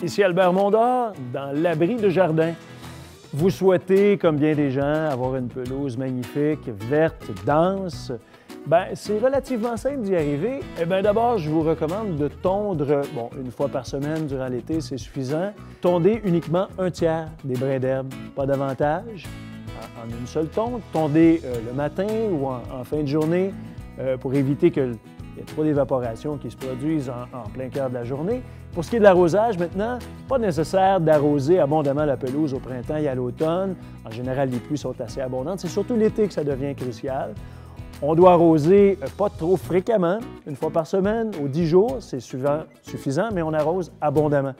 Ici Albert Mondor, dans l'abri de jardin. Vous souhaitez, comme bien des gens, avoir une pelouse magnifique, verte, dense. Bien, c'est relativement simple d'y arriver. Eh bien, d'abord, je vous recommande de tondre, une fois par semaine durant l'été, c'est suffisant. Tondez uniquement un tiers des brins d'herbe, pas davantage, en une seule tonde. Tondez le matin ou en fin de journée pour éviter qu'il y ait trop d'évaporation qui se produisent en plein cœur de la journée. Pour ce qui est de l'arrosage, maintenant, pas nécessaire d'arroser abondamment la pelouse au printemps et à l'automne. En général, les pluies sont assez abondantes. C'est surtout l'été que ça devient crucial. On doit arroser pas trop fréquemment, une fois par semaine, aux 10 jours, c'est suffisant, mais on arrose abondamment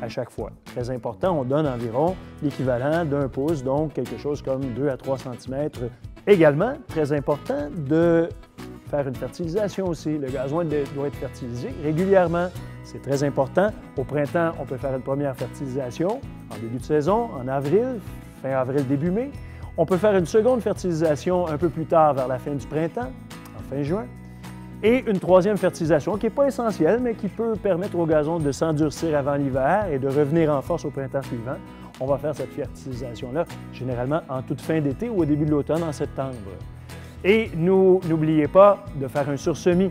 à chaque fois. Très important, on donne environ l'équivalent d'1 pouce, donc quelque chose comme 2 à 3 cm. Également, très important de faire une fertilisation aussi. Le gazon doit être fertilisé régulièrement. C'est très important. Au printemps, on peut faire une première fertilisation en début de saison, en avril, fin avril, début mai. On peut faire une seconde fertilisation un peu plus tard, vers la fin du printemps, en fin juin. Et une troisième fertilisation qui n'est pas essentielle, mais qui peut permettre au gazon de s'endurcir avant l'hiver et de revenir en force au printemps suivant. On va faire cette fertilisation-là généralement en toute fin d'été ou au début de l'automne, en septembre. Et n'oubliez pas de faire un sursemis.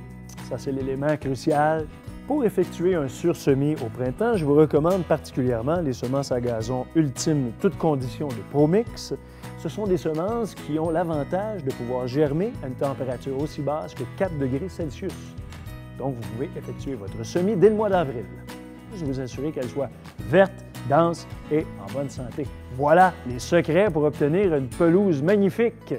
Ça, c'est l'élément crucial. Pour effectuer un sursemis au printemps, je vous recommande particulièrement les semences à gazon ultimes, toutes conditions de ProMix. Ce sont des semences qui ont l'avantage de pouvoir germer à une température aussi basse que 4 degrés Celsius. Donc, vous pouvez effectuer votre semis dès le mois d'avril. Je vous assurer qu'elle soit verte, dense et en bonne santé. Voilà les secrets pour obtenir une pelouse magnifique.